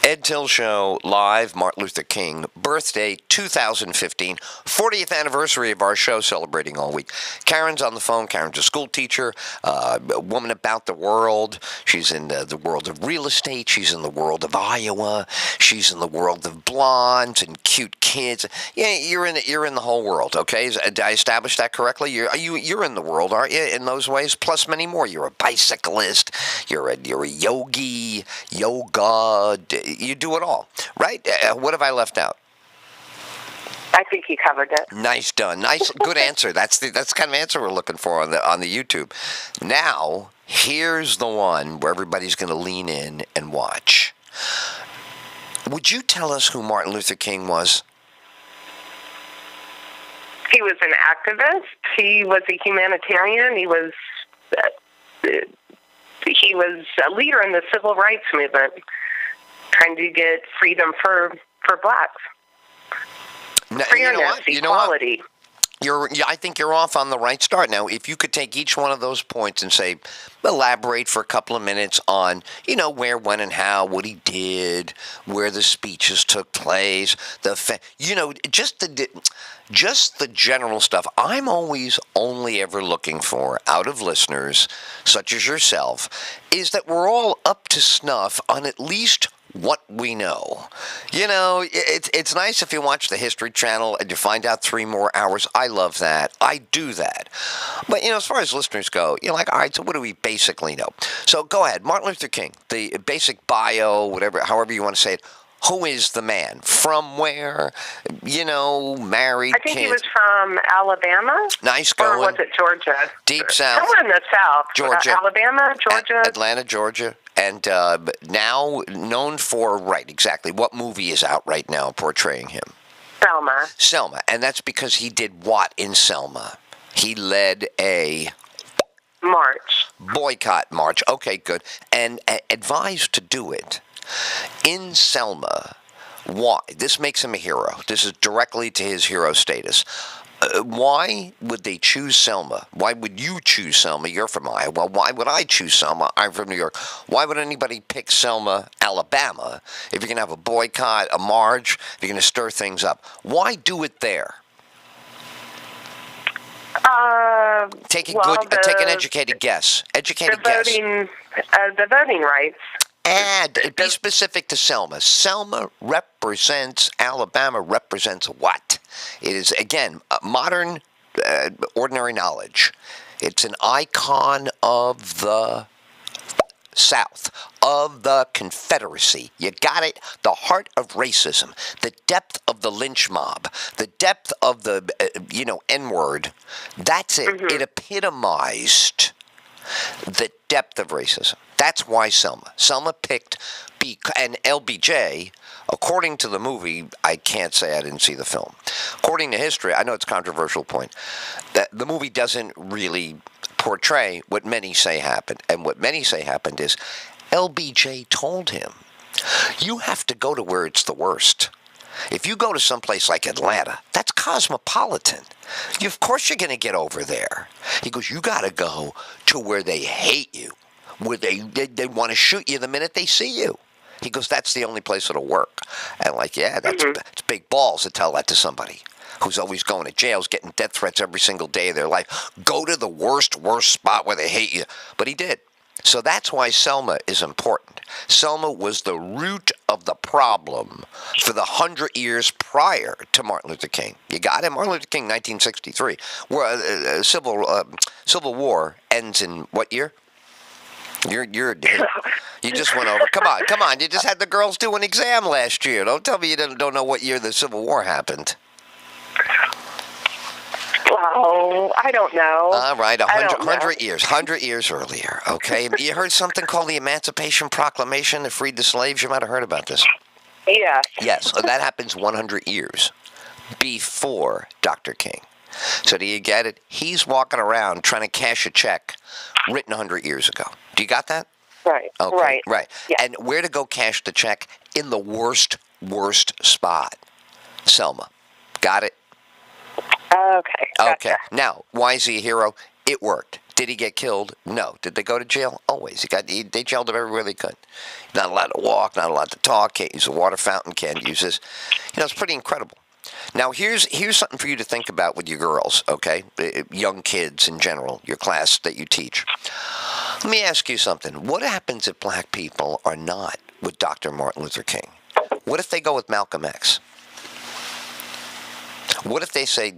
Ed Tyll Show, live, Martin Luther King, birthday 2015, 40th anniversary of our show, celebrating all week. Karen's on the phone. Karen's a school teacher, a woman about the world. She's in the world of real estate. She's in the world of Iowa. She's in the world of blondes and cute kids. Yeah, you're in the whole world, okay? Did I establish that correctly? You're in the world, aren't you, in those ways? Plus many more. You're a bicyclist. You're a yogi, yoga. You do it all, right? What have I left out? I think you covered it. Nice done. Nice, good answer. That's the kind of answer we're looking for on the YouTube. Now, here's the one where everybody's going to lean in and watch. Would you tell us who Martin Luther King was? He was an activist. He was a humanitarian. He was a leader in the civil rights movement, trying to get freedom for blacks. Fairness, equality. I think you're off on the right start. Now, if you could take each one of those points and say, elaborate for a couple of minutes on, where, when, and how, what he did, where the speeches took place, just the general stuff. I'm always only ever looking for, out of listeners, such as yourself, is that we're all up to snuff on at least what we know. It's nice if you watch the History Channel and you find out 3 more hours. I love that. I do that. But, as far as listeners go, all right, so what do we basically know? So go ahead. Martin Luther King, the basic bio, however you want to say it. Who is the man? From where? Married, I think kids. He was from Alabama. Nice going. Or was it Georgia? Deep South. Somewhere in the South. Georgia. Alabama, Georgia. Atlanta, Georgia. And now known for, right, exactly. What movie is out right now portraying him? Selma. And that's because he did what in Selma? He led a boycott march. Okay, good. And advised to do it in Selma. Why? This makes him a hero. This is directly to his hero status. Why would they choose Selma? Why would you choose Selma? You're from Iowa. Why would I choose Selma? I'm from New York. Why would anybody pick Selma, Alabama, if you're going to have a boycott, a march, if you're going to stir things up? Why do it there? Take an educated guess. The voting rights. Be specific to Selma. Selma represents, Alabama represents what? It is, again, modern, ordinary knowledge. It's an icon of the South, of the Confederacy. You got it? The heart of racism, the depth of the lynch mob, the depth of the, N-word. That's it. Mm-hmm. It epitomized the depth of racism. That's why Selma picked and LBJ, according to the movie, I can't say I didn't see the film. According to history, I know it's a controversial point, that the movie doesn't really portray what many say happened. And what many say happened is LBJ told him, you have to go to where it's the worst. If you go to someplace like Atlanta, that's cosmopolitan. Of course you're going to get over there. He goes, you got to go to where they hate you, where they want to shoot you the minute they see you. He goes, that's the only place it'll work. And that's big balls to tell that to somebody who's always going to jails, getting death threats every single day of their life. Go to the worst spot where they hate you. But he did. So that's why Selma is important. Selma was the root of the problem for the 100 years prior to Martin Luther King. You got it? Martin Luther King, 1963. Where Civil War ends in what year? You just went over. Come on. You just had the girls do an exam last year. Don't tell me you don't know what year the Civil War happened. Well, I don't know. All right, 100 years. 100 years earlier, okay? You heard something called the Emancipation Proclamation that freed the slaves? You might have heard about this. Yeah. Yes, so that happens 100 years before Dr. King. So do you get it? He's walking around trying to cash a check written 100 years ago. Do you got that? Right. Okay, right. Yeah. And where to go cash the check? In the worst spot. Selma. Got it? Okay. Gotcha. Okay. Now, why is he a hero? It worked. Did he get killed? No. Did they go to jail? Always. They jailed him everywhere they could. Not allowed to walk, not allowed to talk, can't use a water fountain, can't use this. It's pretty incredible. Now, here's something for you to think about with your girls, okay? Young kids in general, your class that you teach. Let me ask you something. What happens if black people are not with Dr. Martin Luther King? What if they go with Malcolm X? What if they say,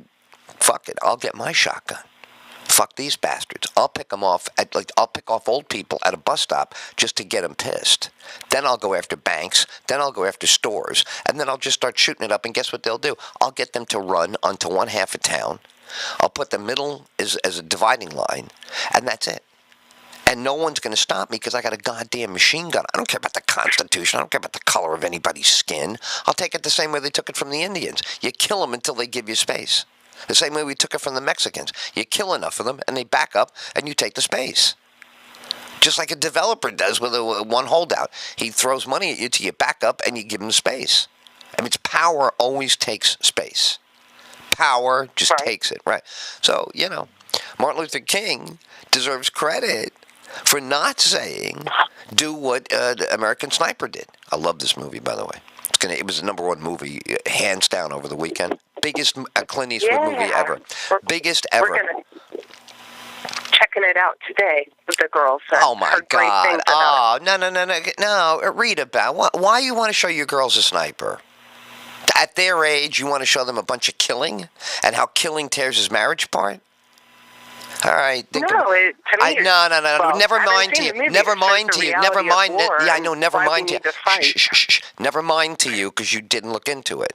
fuck it, I'll get my shotgun. Fuck these bastards. I'll pick them off I'll pick off old people at a bus stop just to get them pissed. Then I'll go after banks. Then I'll go after stores. And then I'll just start shooting it up. And guess what they'll do? I'll get them to run onto one half of town. I'll put the middle as a dividing line. And that's it. And no one's going to stop me because I got a goddamn machine gun. I don't care about the Constitution. I don't care about the color of anybody's skin. I'll take it the same way they took it from the Indians. You kill them until they give you space. The same way we took it from the Mexicans. You kill enough of them, and they back up, and you take the space. Just like a developer does with one holdout. He throws money at you till you back up, and you give him space. I mean, power always takes space. Power just takes it, right? So, Martin Luther King deserves credit for not saying, do what the American Sniper did. I love this movie, by the way. It was the #1 movie, hands down, over the weekend. Biggest Clint Eastwood movie ever. Biggest ever. We're checking it out today with the girls. Oh, my God. Oh, no. Read about it. Why you want to show your girls a sniper? At their age, you want to show them a bunch of killing and how killing tears his marriage apart? All right. No. Never mind to you. Never mind to you. Never mind. Yeah, I know. Never mind to you. Shh. Never mind to you because you didn't look into it.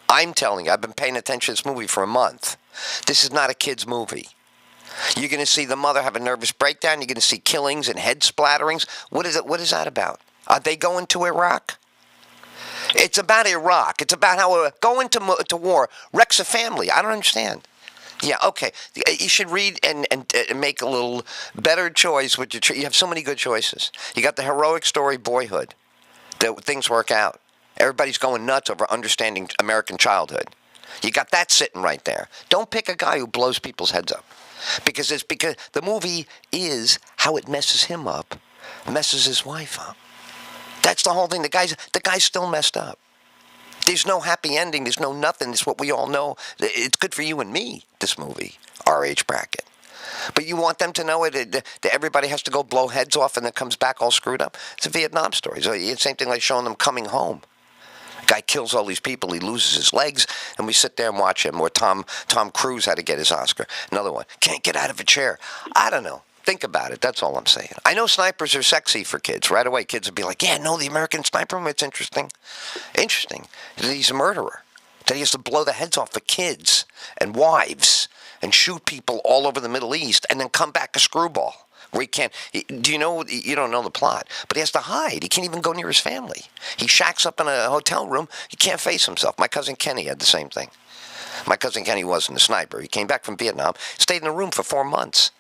I'm telling you, I've been paying attention to this movie for a month. This is not a kid's movie. You're going to see the mother have a nervous breakdown. You're going to see killings and head splatterings. What is it? What is that about? Are they going to Iraq? It's about Iraq. It's about how going to war wrecks a family. I don't understand. Yeah, okay. You should read and make a little better choice with your. You have so many good choices. You got the heroic story, Boyhood. That things work out. Everybody's going nuts over understanding American childhood. You got that sitting right there. Don't pick a guy who blows people's heads up, because the movie is how it messes him up, messes his wife up. That's the whole thing. The guy's still messed up. There's no happy ending. There's no nothing. It's what we all know. It's good for you and me, this movie, our age bracket. But you want them to know that everybody has to go blow heads off and then comes back all screwed up? It's a Vietnam story. So it's the same thing like showing them coming home. Guy kills all these people. He loses his legs, and we sit there and watch him. Or Tom Cruise had to get his Oscar. Another one. Can't get out of a chair. I don't know. Think about it. That's all I'm saying. I know snipers are sexy for kids. Right away, kids would be like, yeah, no, the American Sniper, it's interesting. Interesting. That he's a murderer. That he has to blow the heads off of kids and wives and shoot people all over the Middle East and then come back a screwball. Where he can't, do you know, you don't know the plot, but he has to hide. He can't even go near his family. He shacks up in a hotel room. He can't face himself. My cousin Kenny had the same thing. My cousin Kenny wasn't a sniper. He came back from Vietnam, stayed in a room for 4 months.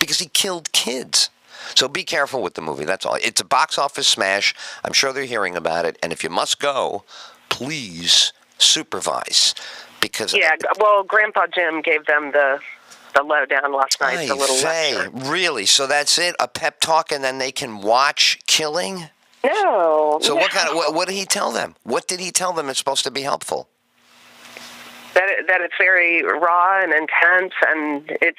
Because he killed kids. So be careful with the movie, that's all. It's a box office smash. I'm sure they're hearing about it. And if you must go, please supervise. Because Grandpa Jim gave them the lowdown last night, the little lecture. Really? So that's it? A pep talk and then they can watch killing? No. So what did he tell them? What did he tell them is supposed to be helpful? That it's very raw and intense, and it's...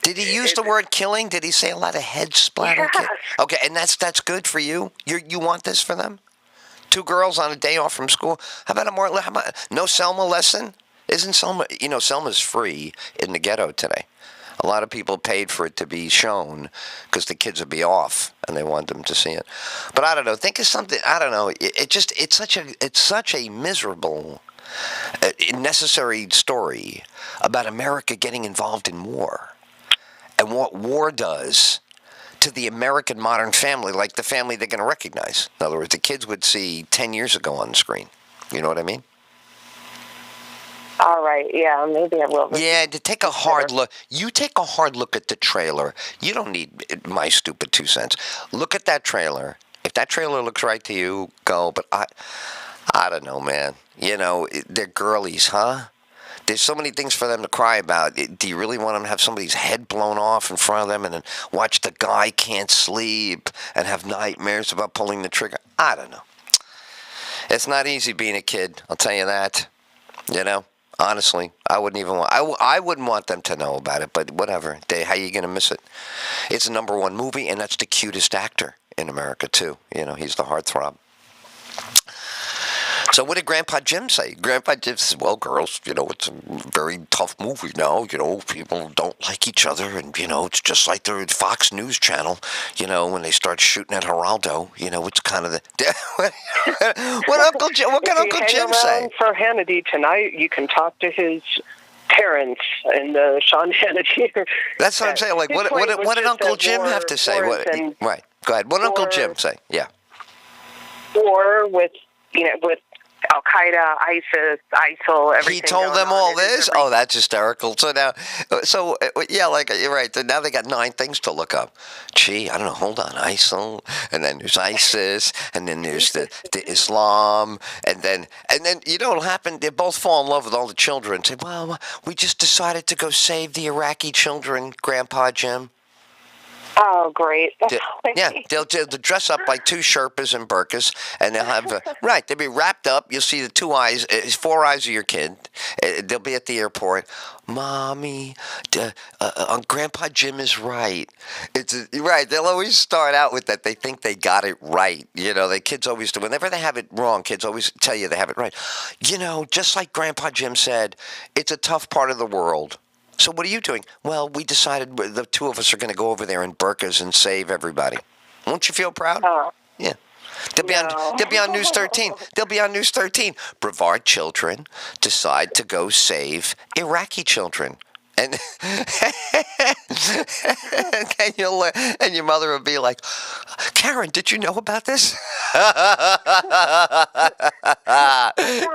Did he use the word killing? Did he say a lot of head splatter? Yes. Okay, and that's good for you? You want this for them? 2 girls on a day off from school? How about no Selma lesson? Isn't Selma, Selma's free in the ghetto today. A lot of people paid for it to be shown because the kids would be off and they want them to see it. But I don't know. Think of something, I don't know. It's such a miserable, necessary story about America getting involved in war. And what war does to the American modern family, like the family they're going to recognize. In other words, the kids would see 10 years ago on the screen. You know what I mean? All right, yeah, maybe I will. Yeah, to take a hard look. You take a hard look at the trailer. You don't need my stupid 2 cents. Look at that trailer. If that trailer looks right to you, go. But I don't know, man. They're girlies, huh? There's so many things for them to cry about. Do you really want them to have somebody's head blown off in front of them and then watch the guy can't sleep and have nightmares about pulling the trigger? I don't know. It's not easy being a kid, I'll tell you that. Honestly, I wouldn't even want. I wouldn't want them to know about it. But whatever. How are you gonna miss it? It's a #1 movie, and that's the cutest actor in America too. He's the heartthrob. So what did Grandpa Jim say? Grandpa Jim says, well, girls, it's a very tough movie now. People don't like each other. And, it's just like the Fox News Channel, when they start shooting at Geraldo. It's kind of the... what can Uncle Jim say? For Hannity tonight, you can talk to his parents and Sean Hannity. That's what I'm saying. Like, what did Uncle Jim have to say? Right. Go ahead. What did Uncle Jim say? Yeah. War with Al Qaeda, ISIS, ISIL, everything. He told them all this? Oh, that's hysterical. You're right. Now they got 9 things to look up. Gee, I don't know. Hold on. ISIL, and then there's ISIS, and then there's the Islam, and then what'll happen? They both fall in love with all the children. Say, well, we just decided to go save the Iraqi children, Grandpa Jim. Oh, great. They'll dress up like 2 Sherpas and burqas, and they'll have, they'll be wrapped up. You'll see the 4 eyes of your kid. They'll be at the airport. Mommy, Grandpa Jim is right. Right. They'll always start out with that. They think they got it right. The kids always do. Whenever they have it wrong, kids always tell you they have it right. Just like Grandpa Jim said, it's a tough part of the world. So what are you doing? Well, we decided the 2 of us are going to go over there in burqas and save everybody. Won't you feel proud? Yeah. They'll be on News 13. They'll be on News 13. Brevard children decide to go save Iraqi children. And and your mother will be like, Karen, did you know about this?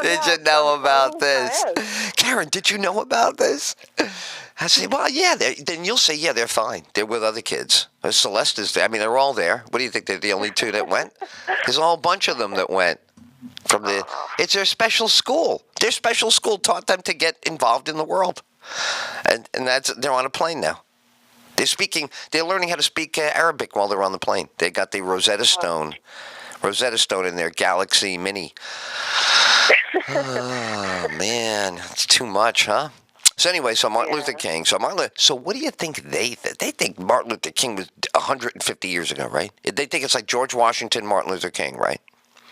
Did you know about this? Karen, did you know about this? I say, well, yeah. Then you'll say, yeah, they're fine. They're with other kids. Celeste is there. I mean, they're all there. What do you think? They're the only 2 that went? There's a whole bunch of them that went. It's their special school. Their special school taught them to get involved in the world. And they're on a plane now. They're learning how to speak Arabic while they're on the plane. They got the Rosetta Stone in their Galaxy Mini. Oh, man. It's too much, huh? So anyway, Martin Luther King. So what do you think they think Martin Luther King was 150 years ago, right? They think it's like George Washington, Martin Luther King, right?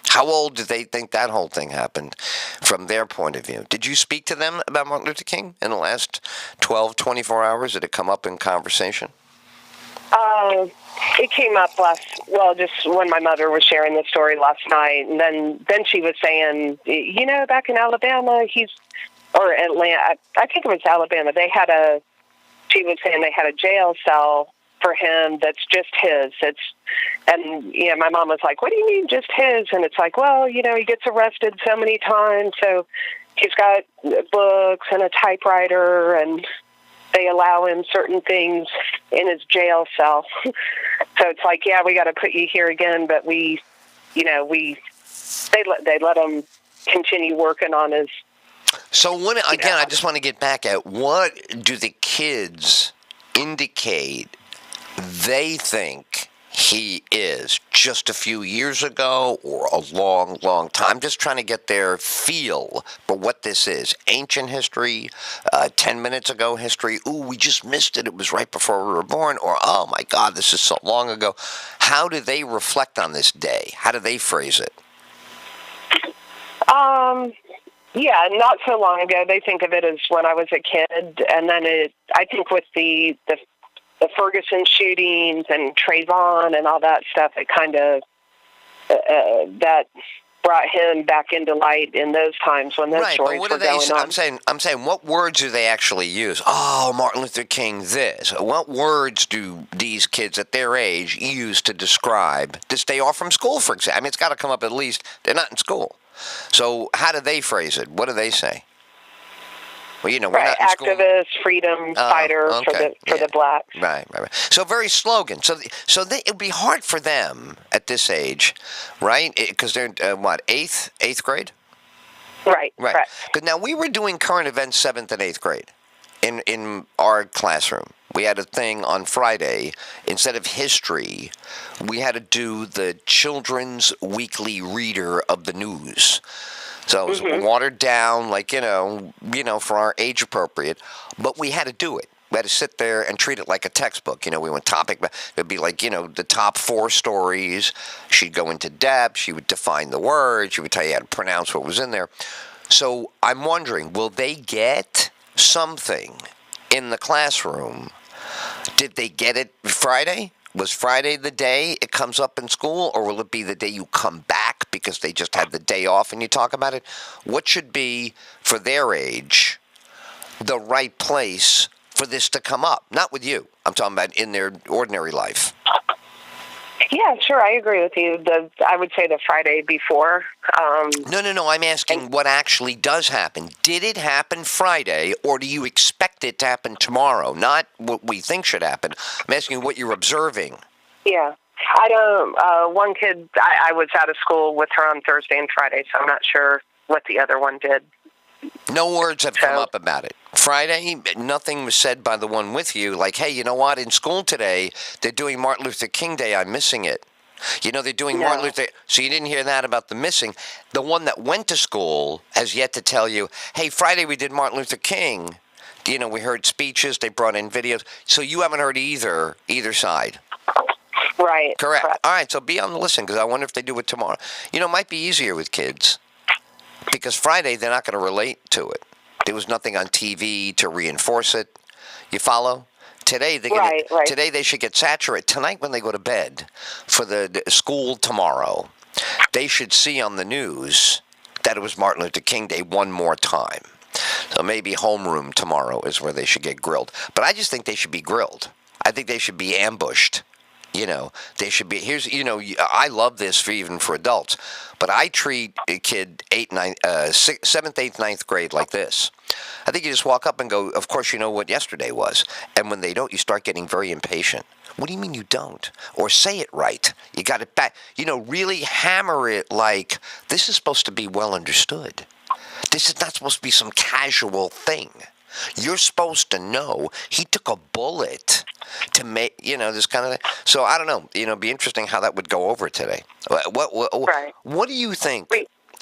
How old do they think that whole thing happened from their point of view? Did you speak to them about Martin Luther King in the last 12, 24 hours? Did it come up in conversation? It came up just when my mother was sharing the story last night. And then she was saying, back in Alabama, or Atlanta, I think it was Alabama, she was saying they had a jail cell for him that's just his. My mom was like, what do you mean just his? And it's like, well, he gets arrested so many times, so he's got books and a typewriter, and they allow him certain things in his jail cell. So it's like, yeah, we got to put you here again, but they let him continue working on his. So I just want to get back at what do the kids indicate they think he is just a few years ago or a long, long time? I'm just trying to get their feel for what this is. Ancient history, 10 minutes ago history. Ooh, we just missed it. It was right before we were born. Or, oh, my God, this is so long ago. How do they reflect on this day? How do they phrase it? Yeah, not so long ago. They think of it as when I was a kid. And then I think with the Ferguson shootings and Trayvon and all that stuff, it kind of that brought him back into light in those times when those stories were going on. I'm saying, what words do they actually use? Oh, Martin Luther King, this. What words do these kids at their age use to describe to stay off from school, for example? I mean, it's got to come up at least. They're not in school. So how do they phrase it? What do they say? Well, we're not in school. Activist, freedom fighter for the blacks. Right. So very slogan. So it would be hard for them at this age, right? Because they're eighth grade. Right. Right. Correct. Because now we were doing current events 7th and 8th grade in our classroom. We had a thing on Friday. Instead of history, we had to do the children's weekly reader of the news. So it was watered down, like, for our age appropriate, but we had to do it. We had to sit there and treat it like a textbook. We went topic. It'd be like, the top 4 stories. She'd go into depth. She would define the word. She would tell you how to pronounce what was in there. So I'm wondering, will they get something in the classroom? Did they get it Friday? Was Friday the day it comes up in school, or will it be the day you come back because they just had the day off and you talk about it? What should be, for their age, the right place for this to come up? Not with you. I'm talking about in their ordinary life. Yeah, sure. I agree with you. I would say the Friday before. No. I'm asking what actually does happen. Did it happen Friday, or do you expect it to happen tomorrow? Not what we think should happen. I'm asking what you're observing. Yeah. I don't. One kid, I was out of school with her on Thursday and Friday, so I'm not sure what the other one did. No words have come up about it. Friday, nothing was said by the one with you, like, hey, you know what? In school today, they're doing Martin Luther King Day. I'm missing it. They're doing Martin Luther. So you didn't hear that about the missing. The one that went to school has yet to tell you, hey, Friday we did Martin Luther King. We heard speeches. They brought in videos. So you haven't heard either side. Right. Correct. All right, so be on the listen, because I wonder if they do it tomorrow. It might be easier with kids. Because Friday, they're not going to relate to it. There was nothing on TV to reinforce it. You follow? Today, Today they should get saturated. Tonight, when they go to bed for the school tomorrow, they should see on the news that it was Martin Luther King Day one more time. So maybe homeroom tomorrow is where they should get grilled. But I just think they should be grilled. I think they should be ambushed. They should be, I love this even for adults, but I treat a kid 7th, 8th, 9th grade like this. I think you just walk up and go, of course you know what yesterday was. And when they don't, you start getting very impatient. What do you mean you don't? Or say it right. You got it back. Really hammer it like this is supposed to be well understood. This is not supposed to be some casual thing. You're supposed to know he took a bullet to make, this kind of thing. So I don't know. It'd be interesting how that would go over today. What do you think?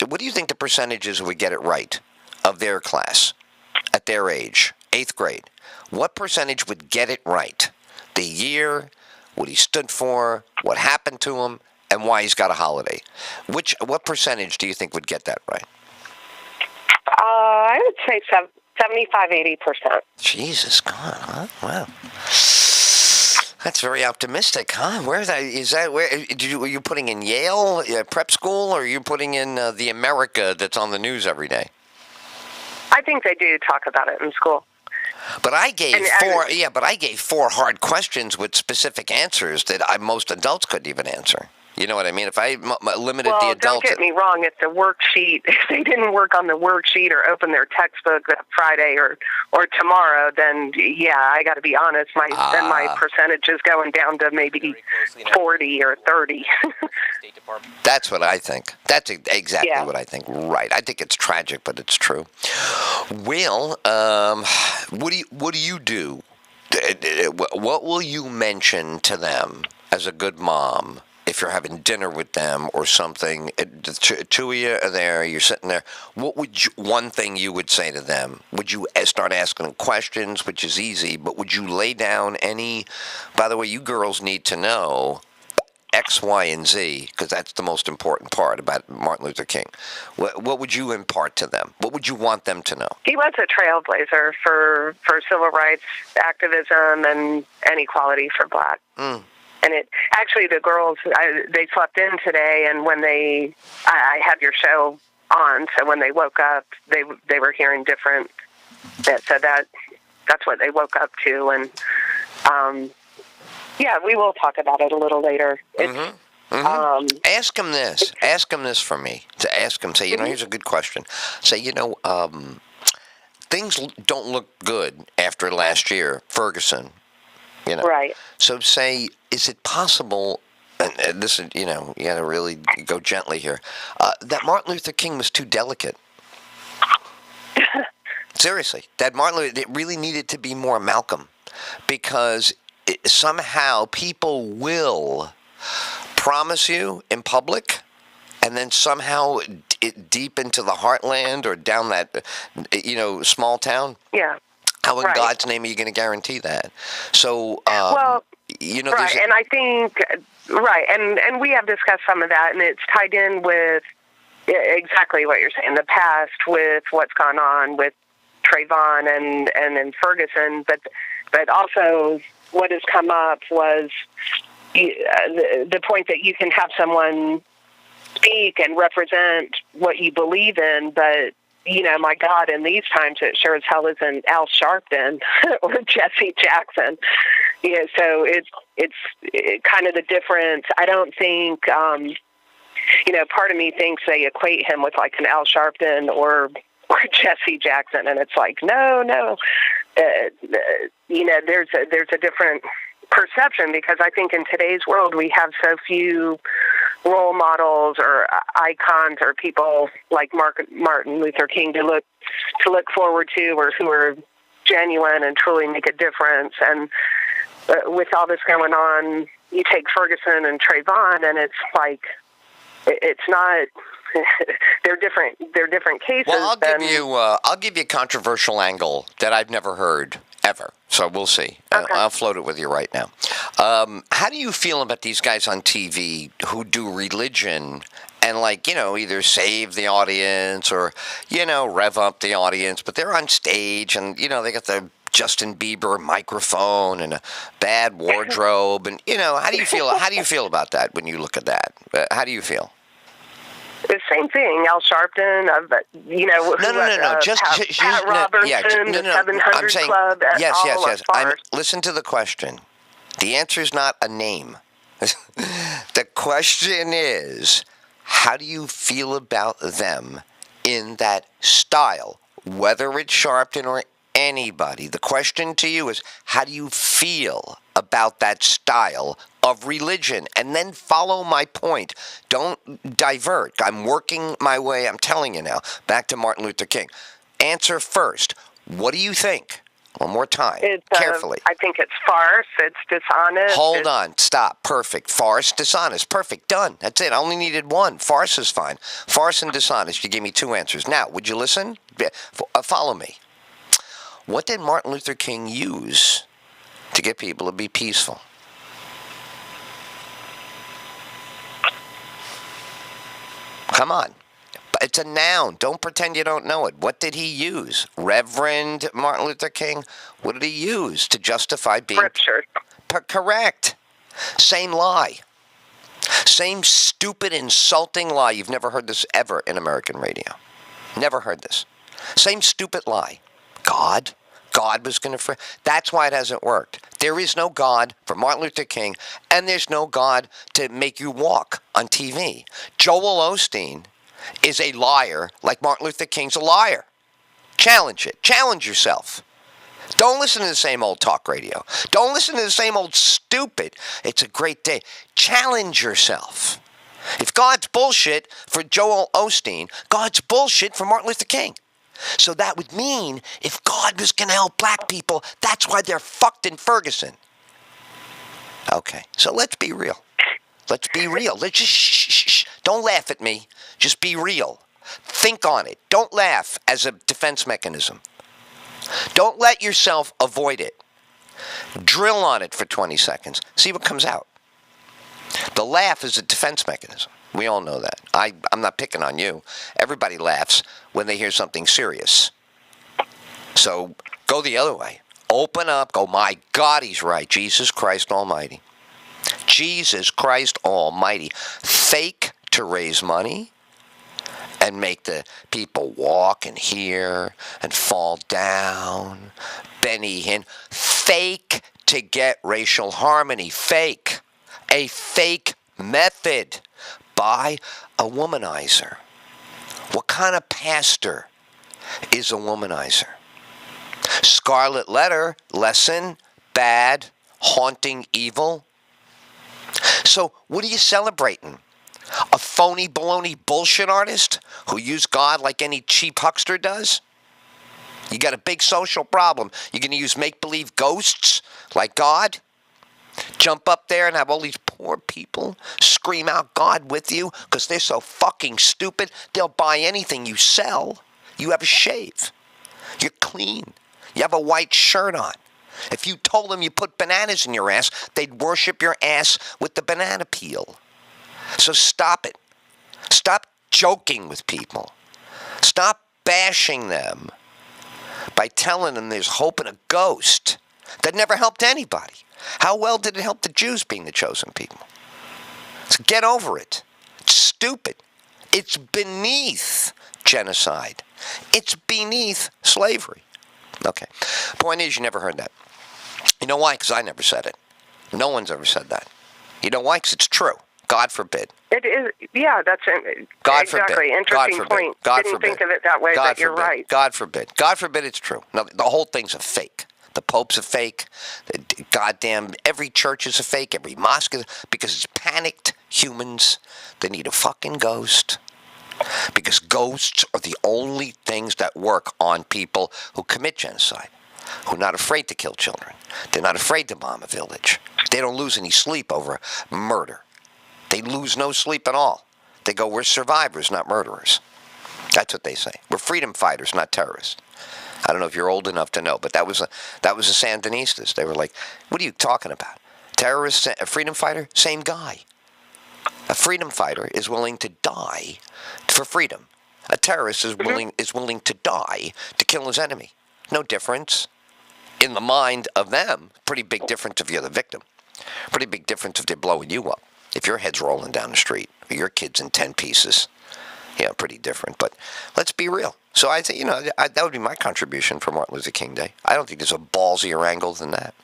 What do you think the percentages would get it right of their class at their age, 8th grade? What percentage would get it right? The year, what he stood for, what happened to him, and why he's got a holiday. What percentage do you think would get that right? I would say 75-80%. Jesus God, huh? Wow. That's very optimistic, huh? Where were you putting in Yale prep school, or are you putting in the America that's on the news every day? I think they do talk about it in school. But I gave four hard questions with specific answers that most adults couldn't even answer. You know what I mean? If I limited the adults... don't get me wrong. If they didn't work on the worksheet or open their textbook that Friday or tomorrow, then yeah, I got to be honest. My percentage is going down to maybe 40 or 30. That's what I think. That's exactly what I think. Right. I think it's tragic, but it's true. Will, what do you do? What will you mention to them as a good mom? If you're having dinner with them or something, the two of you are there, you're sitting there, what would one thing you would say to them? Would you start asking them questions, which is easy, but would you lay down by the way, you girls need to know X, Y, and Z, because that's the most important part about Martin Luther King. What would you impart to them? What would you want them to know? He was a trailblazer for civil rights activism and equality for black. And the girls, they slept in today, and when I had your show on, so when they woke up, they were hearing different. So that's what they woke up to, and we will talk about it a little later. Ask him this. Ask him this for me. To ask him, say, here's a good question. Say, things don't look good after last year, Ferguson. Right. So say, is it possible, and this is, you got to really go gently here, that Martin Luther King was too delicate? Seriously, that Martin Luther, it really needed to be more Malcolm, because somehow people will promise you in public, and then somehow deep into the heartland or down that, small town. Yeah. How in Right. God's name are you going to guarantee that? So, Well, there's and I think, right, and we have discussed some of that, and it's tied in with exactly what you're saying, the past with what's gone on with Trayvon and Ferguson, but also what has come up was the point that you can have someone speak and represent what you believe in, but my God, in these times, it sure as hell isn't Al Sharpton or Jesse Jackson. So it's kind of the difference. I don't think, part of me thinks they equate him with like an Al Sharpton or Jesse Jackson, and it's like, no. There's a different perception, because I think in today's world we have so few role models or icons or people like Martin Luther King to look forward to, or who are genuine and truly make a difference. And with all this going on, you take Ferguson and Trayvon, and it's like it's not. They're different cases. Well, I'll give you a controversial angle that I've never heard ever. So we'll see. Okay. I'll float it with you right now. How do you feel about these guys on TV who do religion and either save the audience or, rev up the audience, but they're on stage and, they got the Justin Bieber microphone and a bad wardrobe, and how do you feel about that when you look at that? How do you feel? The same thing, Al Sharpton, No. Pat Robertson, the 700 Club. Yes. Listen to the question. The answer is not a name. The question is, how do you feel about them in that style, whether it's Sharpton or anybody? The question to you is, how do you feel about that style of religion? And then follow my point. Don't divert. I'm working my way, I'm telling you now, back to Martin Luther King. Answer first. What do you think? One more time, carefully. I think it's farce. It's dishonest. Hold on. Stop. Perfect. Farce, dishonest. Perfect. Done. That's it. I only needed one. Farce is fine. Farce and dishonest. You gave me two answers. Now, would you listen? Follow me. What did Martin Luther King use to get people to be peaceful? Come on. It's a noun. Don't pretend you don't know it. What did he use? Reverend Martin Luther King? What did he use to justify being... Scripture. Correct. Same lie. Same stupid, insulting lie. You've never heard this ever in American radio. Never heard this. Same stupid lie. God was going to... That's why it hasn't worked. There is no God for Martin Luther King, and there's no God to make you walk on TV. Joel Osteen is a liar like Martin Luther King's a liar. Challenge it. Challenge yourself. Don't listen to the same old talk radio. Don't listen to the same old stupid. It's a great day. Challenge yourself. If God's bullshit for Joel Osteen, God's bullshit for Martin Luther King. So that would mean if God was going to help black people, that's why they're fucked in Ferguson. Okay, so let's be real. Let's be real. Let's just shh. Don't laugh at me. Just be real. Think on it. Don't laugh as a defense mechanism. Don't let yourself avoid it. Drill on it for 20 seconds. See what comes out. The laugh is a defense mechanism. We all know that. I'm not picking on you. Everybody laughs when they hear something serious. So go the other way. Open up. Go, my God, he's right. Jesus Christ Almighty. Jesus Christ Almighty. Fake to raise money and make the people walk and hear and fall down. Benny Hinn. Fake to get racial harmony. Fake. A fake method by a womanizer. What kind of pastor is a womanizer? Scarlet letter, lesson, bad, haunting, evil. So what are you celebrating? A phony baloney bullshit artist who used God like any cheap huckster does? You got a big social problem. You're going to use make-believe ghosts like God? Jump up there and have all these poor people scream out God with you because they're so fucking stupid. They'll buy anything you sell. You have a shave. You're clean. You have a white shirt on. If you told them you put bananas in your ass, they'd worship your ass with the banana peel. So stop it. Stop joking with people. Stop bashing them by telling them there's hope in a ghost. That never helped anybody. How well did it help the Jews being the chosen people? So get over it. It's stupid. It's beneath genocide. It's beneath slavery. Okay. Point is, you never heard that. You know why? Because I never said it. No one's ever said that. You know why? Because it's true. God forbid. It is, yeah, that's it. God exactly. forbid. Interesting God point. God Didn't forbid. think of it that way, God but you're forbid. right. God forbid. God forbid it's true. No, the whole thing's a fake. The Pope's a fake. Goddamn, every church is a fake. Every mosque is, because it's panicked humans. They need a fucking ghost. Because ghosts are the only things that work on people who commit genocide, who are not afraid to kill children. They're not afraid to bomb a village. They don't lose any sleep over murder. They lose no sleep at all. They go, we're survivors, not murderers. That's what they say. We're freedom fighters, not terrorists. I don't know if you're old enough to know, but that was the Sandinistas. They were like, what are you talking about? Terrorist, a freedom fighter? Same guy. A freedom fighter is willing to die for freedom. A terrorist is willing to die to kill his enemy. No difference. In the mind of them, pretty big difference if you're the victim. Pretty big difference if they're blowing you up. If your head's rolling down the street, or your kid's in 10 pieces. Yeah, pretty different. But let's be real. So I think, that would be my contribution for Martin Luther King Day. I don't think there's a ballsier angle than that.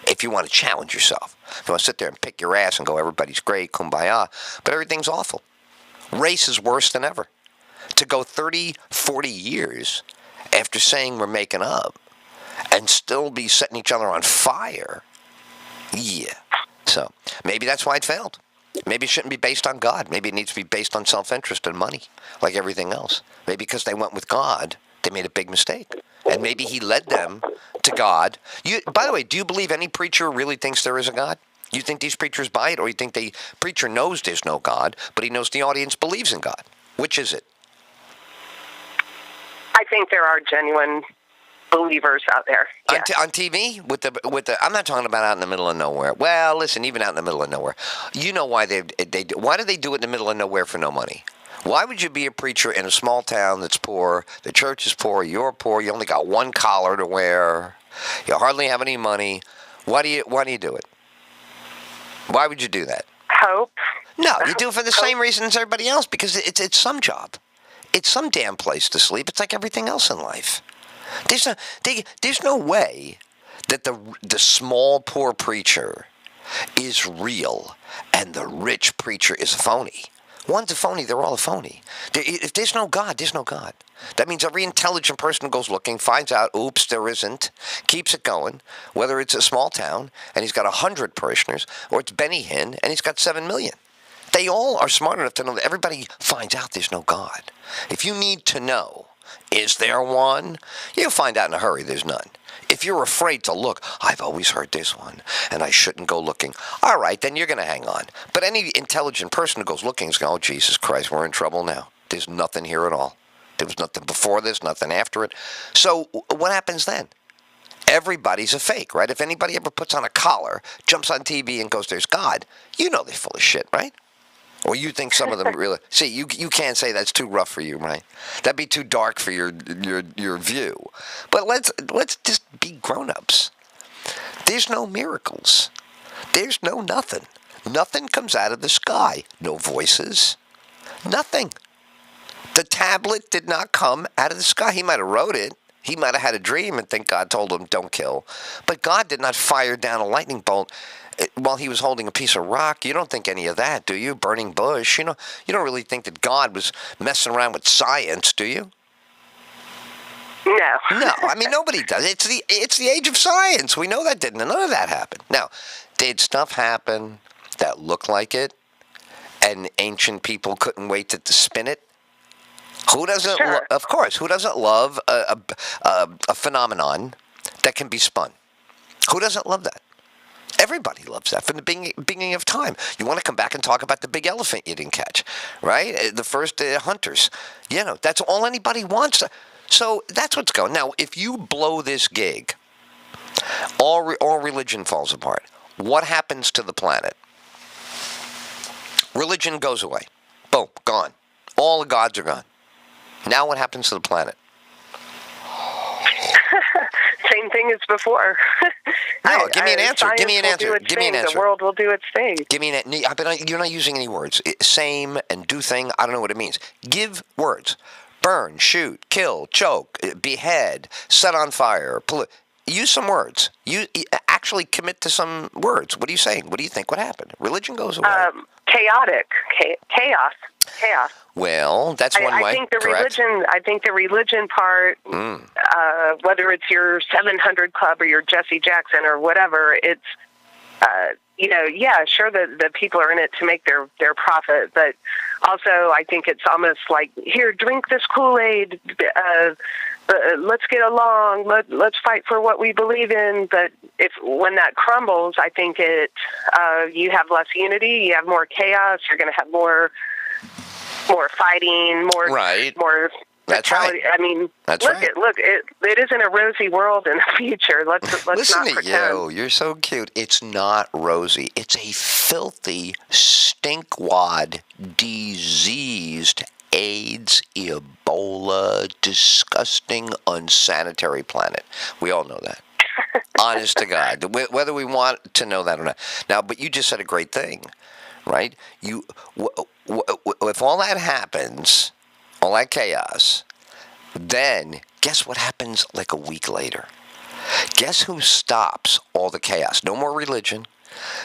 If you want to challenge yourself. If you want to sit there and pick your ass and go, everybody's great, kumbaya, but everything's awful. Race is worse than ever. To go 30, 40 years after saying we're making up and still be setting each other on fire, yeah. So maybe that's why it failed. Maybe it shouldn't be based on God. Maybe it needs to be based on self-interest and money, like everything else. Maybe because they went with God, they made a big mistake. And maybe he led them to God. By the way, do you believe any preacher really thinks there is a God? You think these preachers buy it, or you think the preacher knows there's no God, but he knows the audience believes in God? Which is it? I think there are genuine believers out there. Yes. On TV with the I'm not talking about out in the middle of nowhere. Well, listen, even out in the middle of nowhere, you know why why do they do it in the middle of nowhere for no money? Why would you be a preacher in a small town that's poor? The church is poor. You're poor. You only got one collar to wear. You hardly have any money. Why do you do it? Why would you do that? Hope. No, you do it for the same reason as everybody else, because it's some job. It's some damn place to sleep. It's like everything else in life. There's no way that the small poor preacher is real and the rich preacher is a phony. One's a phony, they're all a phony. If there's no God, there's no God. That means every intelligent person goes looking, finds out, oops, there isn't, keeps it going, whether it's a small town and he's got 100 parishioners, or it's Benny Hinn and he's got 7 million. They all are smart enough to know that everybody finds out there's no God. If you need to know, is there one? You'll find out in a hurry there's none. If you're afraid to look, I've always heard this one, and I shouldn't go looking. All right, then you're going to hang on. But any intelligent person who goes looking is going, oh, Jesus Christ, we're in trouble now. There's nothing here at all. There was nothing before this, nothing after it. So what happens then? Everybody's a fake, right? If anybody ever puts on a collar, jumps on TV and goes, there's God, you know they're full of shit, right? Or you think some of them really... See, you can't say that's too rough for you, right? That'd be too dark for your view. But let's just be grown-ups. There's no miracles. There's no nothing. Nothing comes out of the sky. No voices. Nothing. The tablet did not come out of the sky. He might have wrote it. He might have had a dream and think God told him, don't kill. But God did not fire down a lightning bolt while he was holding a piece of rock. You don't think any of that, do you? Burning bush. You don't really think that God was messing around with science, do you? No. No, I mean, nobody does. It's the age of science. We know that didn't. None of that happened. Now, did stuff happen that looked like it and ancient people couldn't wait to spin it? Who doesn't? Sure. Of course, who doesn't love a phenomenon that can be spun? Who doesn't love that? Everybody loves that from the beginning of time. You want to come back and talk about the big elephant you didn't catch, right? The first hunters. That's all anybody wants. So that's what's going. Now, if you blow this gig, all religion falls apart. What happens to the planet? Religion goes away. Boom, gone. All the gods are gone. Now what happens to the planet? Same thing as before. No, give me an answer. Give me an answer. Give me an answer. The world will do its thing. Give me an. You're not using any words. Same and do thing. I don't know what it means. Give words. Burn, shoot, kill, choke, behead, set on fire. Use some words. You actually commit to some words. What are you saying? What do you think would happen? Religion goes away. Chaotic. Chaos. Well, that's one way. I think the religion part, whether it's your 700 Club or your Jesse Jackson or whatever, it's, sure, the people are in it to make their profit, but also I think it's almost like, here, drink this Kool-Aid, let's get along, let's fight for what we believe in. But when that crumbles, I think you have less unity, you have more chaos, you're going to have more fighting, more That's right. I mean, it isn't a rosy world in the future. Let's Listen not to pretend. you. You're so cute. It's not rosy. It's a filthy, stinkwad, diseased, AIDS, Ebola, disgusting, unsanitary planet. We all know that. Honest to God. Whether we want to know that or not. Now, but you just said a great thing, right? If all that happens, all that chaos, then guess what happens like a week later? Guess who stops all the chaos? No more religion.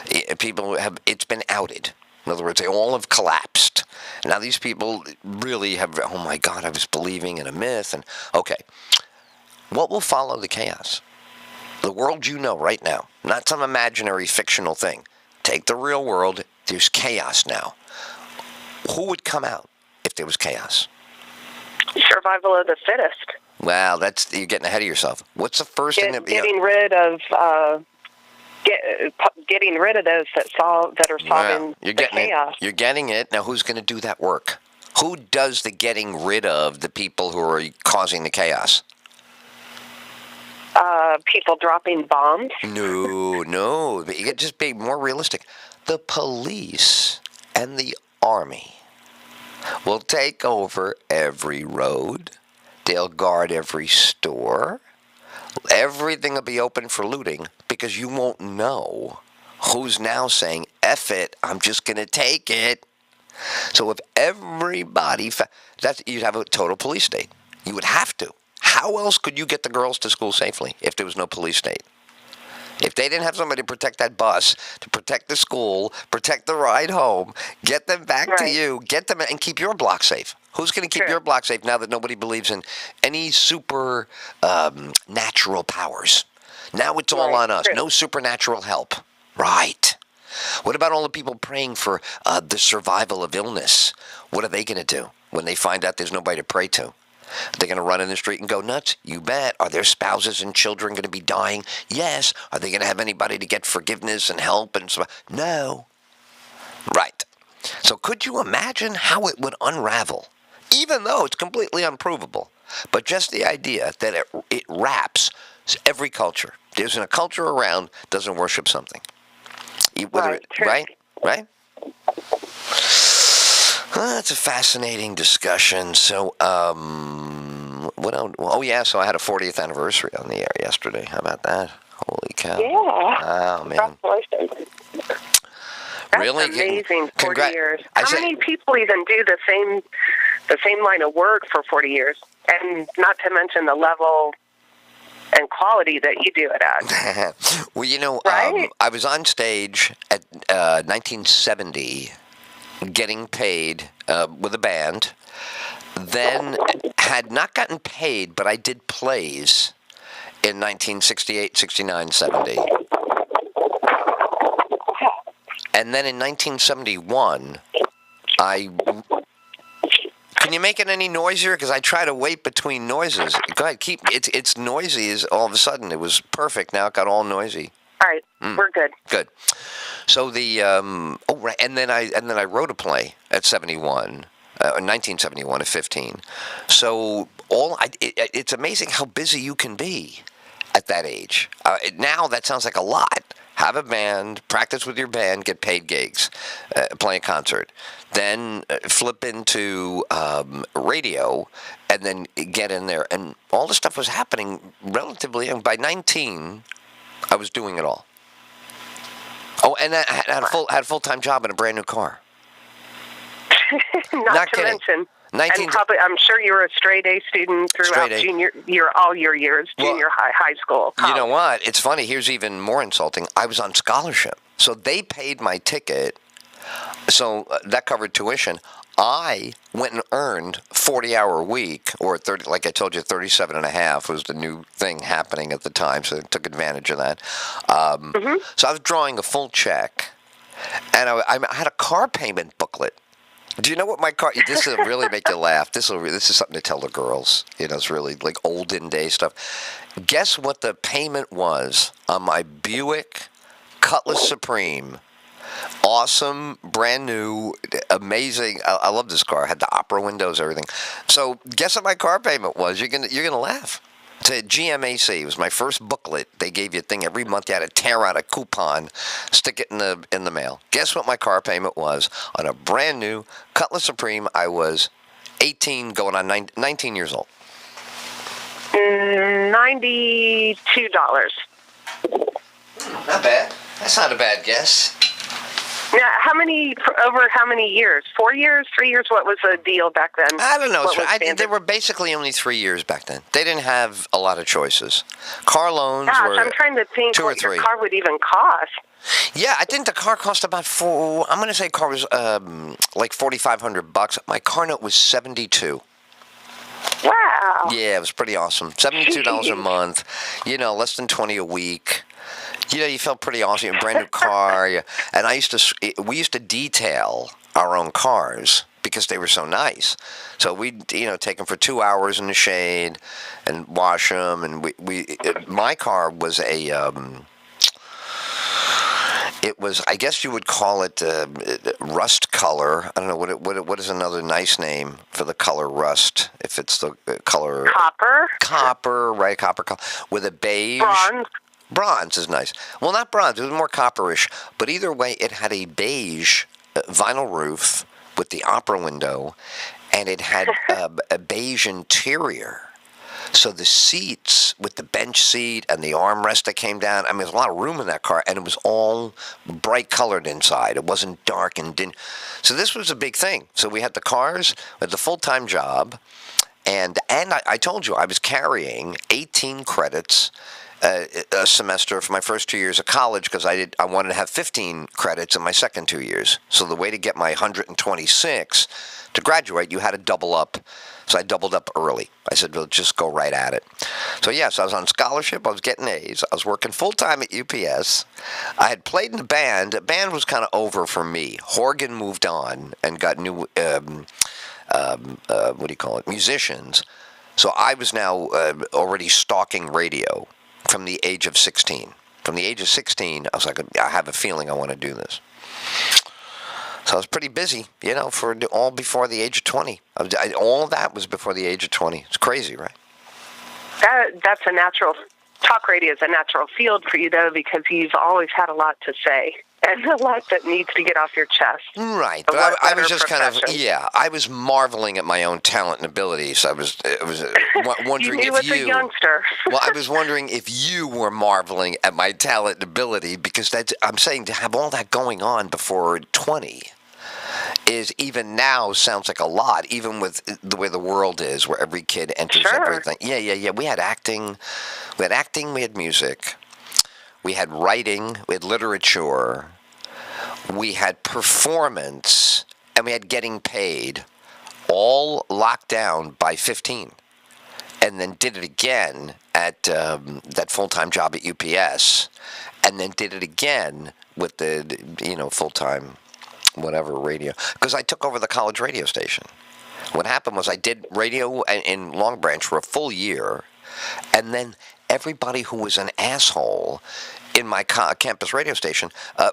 It's been outed. In other words, they all have collapsed. Now these people really have, oh my God, I was believing in a myth. And okay, what will follow the chaos? The world you know right now, not some imaginary fictional thing. Take the real world. There's chaos now. Who would come out if there was chaos? Survival of the fittest. Well, you're getting ahead of yourself. What's the first thing that getting rid of those that are solving the chaos? You're getting it. Now, who's going to do that work? Who does the getting rid of the people who are causing the chaos? People dropping bombs. No. You get just be more realistic. The police and the army will take over every road. They'll guard every store. Everything will be open for looting because you won't know who's now saying, F it, I'm just going to take it. So if everybody, you'd have a total police state. You would have to. How else could you get the girls to school safely if there was no police state? If they didn't have somebody to protect that bus, to protect the school, protect the ride home, get them back to you, get them and keep your block safe. Who's going to keep your block safe now that nobody believes in any super natural powers? Now it's all on us. No supernatural help. Right. What about all the people praying for the survival of illness? What are they going to do when they find out there's nobody to pray to? Are they going to run in the street and go nuts? You bet. Are their spouses and children going to be dying? Yes. Are they going to have anybody to get forgiveness and help? No. Right. So could you imagine how it would unravel? Even though it's completely unprovable. But just the idea that it wraps every culture. There's a culture around doesn't worship something. Right? Well, that's a fascinating discussion. So, what else? Oh, yeah, so I had a 40th anniversary on the air yesterday. How about that? Holy cow. Yeah. Oh, man. Congratulations. That's really? Amazing, 40 years. How many people even do the same line of work for 40 years? And not to mention the level and quality that you do it at. Well, I was on stage at 1970 getting paid with a band, then had not gotten paid, but I did plays in 1968, 69, 70. And then in 1971, I Can you make it any noisier? Because I try to wait between noises. Go ahead, keep it's noisy. Is all of a sudden it was perfect. Now it got all noisy. All right, we're good. Good. So the right, and then I wrote a play at 71, 1971 at 15. So it's amazing how busy you can be at that age. Now that sounds like a lot. Have a band, practice with your band, get paid gigs, play a concert, then flip into radio, and then get in there. And all this stuff was happening relatively. And by 19, I was doing it all. Oh, and I had a full-time job in a brand new car. Not to kidding. mention. And probably, I'm sure you were a straight A student throughout all your years, junior high school, college. You know what? It's funny. Here's even more insulting. I was on scholarship. So they paid my ticket. So that covered tuition. I went and earned 40-hour a week, or 30, like I told you, 37 and a half was the new thing happening at the time. So I took advantage of that. So I was drawing a full check. And I had a car payment booklet. Do you know what my car? This will really make you laugh. This is something to tell the girls. You know, it's really like olden day stuff. Guess what the payment was on my Buick Cutlass Supreme? Awesome, brand new, amazing. I love this car. I had the opera windows, everything. So guess what my car payment was? You're gonna laugh. To GMAC. It was my first booklet. They gave you a thing every month. You had to tear out a coupon, stick it in the mail. Guess what my car payment was on a brand new Cutlass Supreme? I was 18, going on 19 years old. $92. Not bad. That's not a bad guess. Now, over how many years? 4 years? 3 years? What was the deal back then? I don't know. They were basically only 3 years back then. They didn't have a lot of choices. Car loans were I'm trying to think 2 or what 3. your car would even cost. Yeah, I think the car cost about I'm going to say car was like $4,500. My car note was $72. Wow. Yeah, it was pretty awesome. $72 a month. You know, less than $20 a week. You know, you felt pretty awesome. A brand new car. And we used to detail our own cars because they were so nice. So we'd, take them for 2 hours in the shade and wash them. And my car was it was, I guess you would call it rust color. I don't know, what is another nice name for the color rust? If it's the color... Copper? Copper, right, copper color. With a beige... Bronze. Bronze is nice. Well, not bronze. It was more copperish. But either way, it had a beige vinyl roof with the opera window, and it had a beige interior. So the seats with the bench seat and the armrest that came down, I mean, there's a lot of room in that car, and it was all bright colored inside. It wasn't dark and didn't. So this was a big thing. So we had the cars, we had the full-time job, and I told you I was carrying 18 credits a semester for my first 2 years of college because I wanted to have 15 credits in my second 2 years. So the way to get my 126 to graduate, you had to double up. So I doubled up early. I said, well, just go right at it. So yes, I was on scholarship. I was getting A's. I was working full-time at UPS. I had played in the band. The band was kind of over for me. Horgan moved on and got new, musicians. So I was now already stalking radio. From the age of 16. From the age of 16, I was like, I have a feeling I want to do this. So I was pretty busy, for all before the age of 20. All of that was before the age of 20. It's crazy, right? That's a natural... Talk radio is a natural field for you, though, because you've always had a lot to say. And a lot that needs to get off your chest. Right. But I was just I was marveling at my own talent and abilities. I was wondering you knew as a youngster. Well, I was wondering if you were marveling at my talent and ability, because I'm saying to have all that going on before 20 is even now sounds like a lot, even with the way the world is, where every kid enters everything. Yeah. We had acting. We had music. We had writing, we had literature, we had performance, and we had getting paid, all locked down by 15. And then did it again at that full-time job at UPS, and then did it again with the, full-time whatever radio. Because I took over the college radio station. What happened was I did radio in Long Branch for a full year, and then everybody who was an asshole in my campus radio station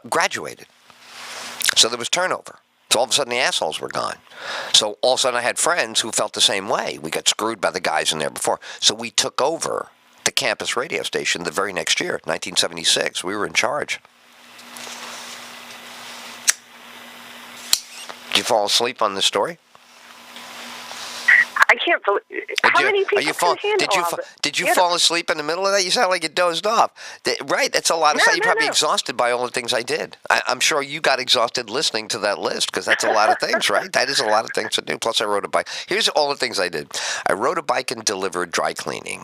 graduated. So there was turnover. So all of a sudden the assholes were gone. So all of a sudden I had friends who felt the same way. We got screwed by the guys in there before. So we took over the campus radio station the very next year, 1976. We were in charge. Did you fall asleep on this story? I can't believe how many people can handle Did you fall asleep in the middle of that? You sound like you dozed off. Right, that's a lot of stuff. You're probably exhausted by all the things I did. I'm sure you got exhausted listening to that list because that's a lot of things, right? That is a lot of things to do. Plus, I rode a bike. Here's all the things I did. I rode a bike and delivered dry cleaning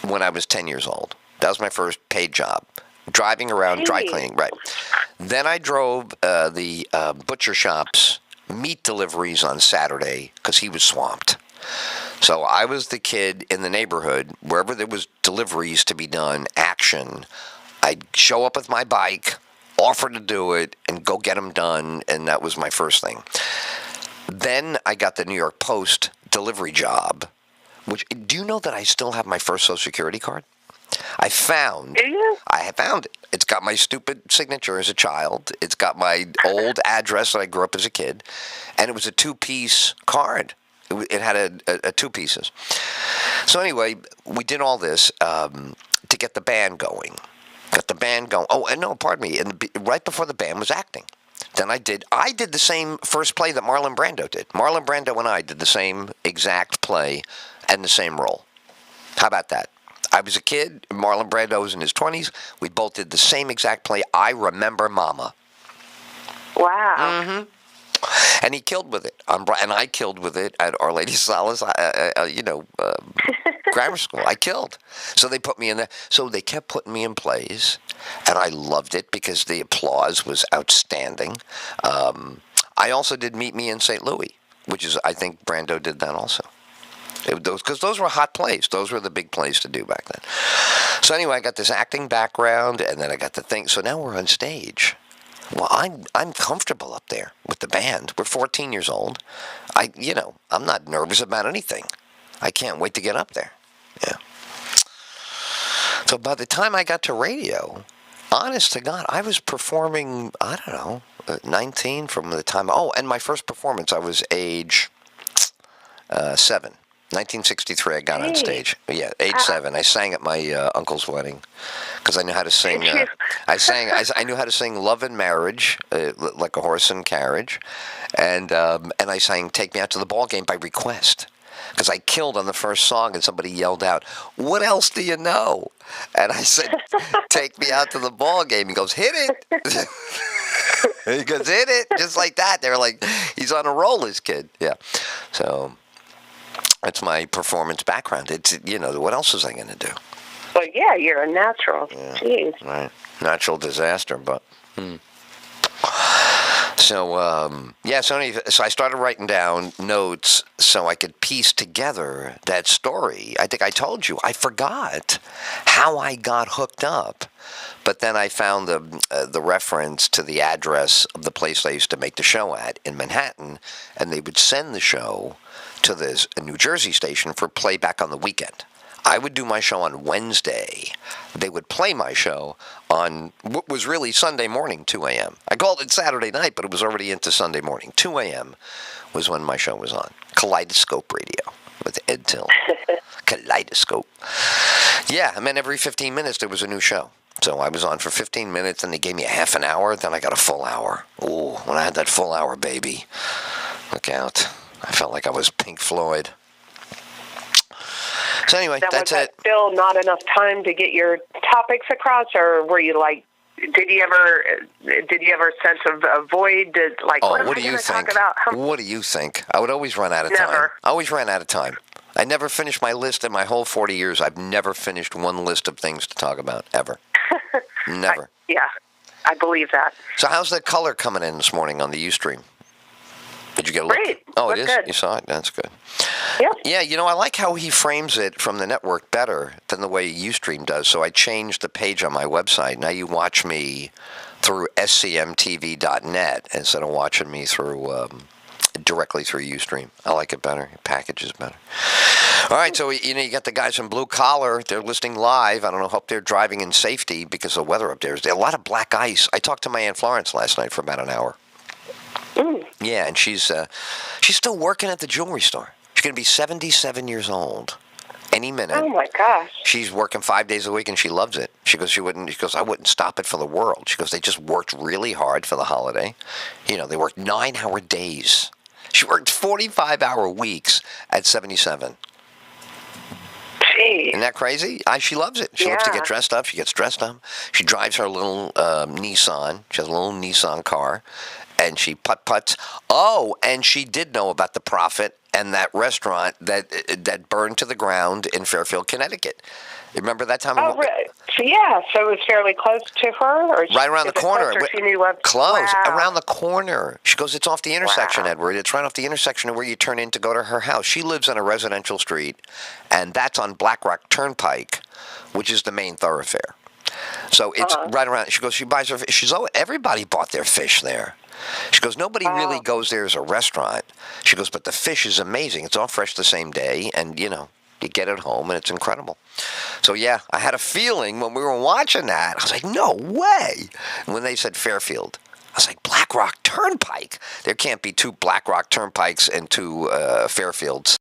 when I was 10 years old. That was my first paid job. Driving around dry cleaning, right. Then I drove the butcher shop's meat deliveries on Saturday because he was swamped. So I was the kid in the neighborhood, wherever there was deliveries to be done, action. I'd show up with my bike, offer to do it, and go get them done, and that was my first thing. Then I got the New York Post delivery job, which, do you know that I still have my first Social Security card? I found it. It's got my stupid signature as a child. It's got my old address that I grew up as a kid, and it was a two-piece card. It had a two pieces. So anyway, we did all this to get the band going. Got the band going. Oh, and no, pardon me. And right before the band was acting. Then I did the same first play that Marlon Brando did. Marlon Brando and I did the same exact play and the same role. How about that? I was a kid. Marlon Brando was in his 20s. We both did the same exact play. I Remember Mama. Wow. Mm-hmm. And he killed with it. And I killed with it at Our Lady Solace, grammar school. I killed. So they put me in there. So they kept putting me in plays, and I loved it because the applause was outstanding. I also did Meet Me in St. Louis, which is, I think Brando did that also. Because those were hot plays. Those were the big plays to do back then. So anyway, I got this acting background, and then I got the thing. So now we're on stage. Well, I'm comfortable up there with the band. We're 14 years old. I'm not nervous about anything. I can't wait to get up there. Yeah. So by the time I got to radio, honest to God, I was performing, 19 from the time. Oh, and my first performance, I was age 7. 1963, I got on stage. Yeah, age 7. I sang at my uncle's wedding because I knew how to sing. I knew how to sing "Love and Marriage," like a horse and carriage, and I sang "Take Me Out to the Ball Game" by request because I killed on the first song, and somebody yelled out, "What else do you know?" And I said, "Take me out to the ball game." He goes, "Hit it." He goes, "Hit it," just like that. They were like, "He's on a roll, this kid." Yeah, so. That's my performance background. It's, what else was I going to do? Well, yeah, you're a natural. Yeah, jeez. right. Natural disaster, but. So, so I started writing down notes so I could piece together that story. I think I told you. I forgot how I got hooked up. But then I found the reference to the address of the place I used to make the show at in Manhattan, and they would send the show to this New Jersey station for playback on the weekend. I would do my show on Wednesday. They would play my show on what was really Sunday morning, 2 a.m. I called it Saturday night, but it was already into Sunday morning. 2 a.m. was when my show was on. Kaleidoscope Radio with Ed Tyll. Kaleidoscope. Yeah, I mean, every 15 minutes there was a new show. So I was on for 15 minutes, and they gave me a half an hour. Then I got a full hour. Ooh, when I had that full hour, baby. Look out. I felt like I was Pink Floyd. So anyway, that's it. Still not enough time to get your topics across, or were you like, did you ever sense of a void? What do you think? What do you think? I would always run out of time. I always ran out of time. I never finished my list in my whole 40 years. I've never finished one list of things to talk about, ever. Never. I believe that. So how's the color coming in this morning on the Ustream? Did you get a look? Great. Oh, it is? Good. You saw it? That's good. Yeah. Yeah, I like how he frames it from the network better than the way Ustream does. So I changed the page on my website. Now you watch me through scmtv.net instead of watching me through directly through Ustream. I like it better. It packages better. All right, so you got the guys from Blue Collar. They're listening live. I don't know. Hope they're driving in safety because of the weather up there. There's a lot of black ice. I talked to my Aunt Florence last night for about an hour. Yeah, and she's still working at the jewelry store. She's going to be 77 years old any minute. Oh my gosh. She's working 5 days a week and she loves it. She goes, I wouldn't stop it for the world. She goes, they just worked really hard for the holiday. They worked 9-hour days. She worked 45-hour weeks at 77. Jeez. Isn't that crazy? She loves it. She loves to get dressed up. She gets dressed up. She drives her little Nissan. She has a little Nissan car. And she putt-putts. Oh, and she did know about the Prophet and that restaurant that burned to the ground in Fairfield, Connecticut. You remember that time? Oh, right. So, yeah, so it was fairly close to her? Or right around the corner. She knew what? Close. Wow. Around the corner. She goes, it's off the intersection, Edward. It's right off the intersection of where you turn in to go to her house. She lives on a residential street, and that's on Black Rock Turnpike, which is the main thoroughfare. So it's right around. She goes, she buys her fish. Everybody bought their fish there. She goes, nobody really goes there as a restaurant. She goes, but the fish is amazing. It's all fresh the same day, and, you get it home, and it's incredible. So, yeah, I had a feeling when we were watching that. I was like, no way. And when they said Fairfield, I was like, Black Rock Turnpike? There can't be two Black Rock Turnpikes and two Fairfields.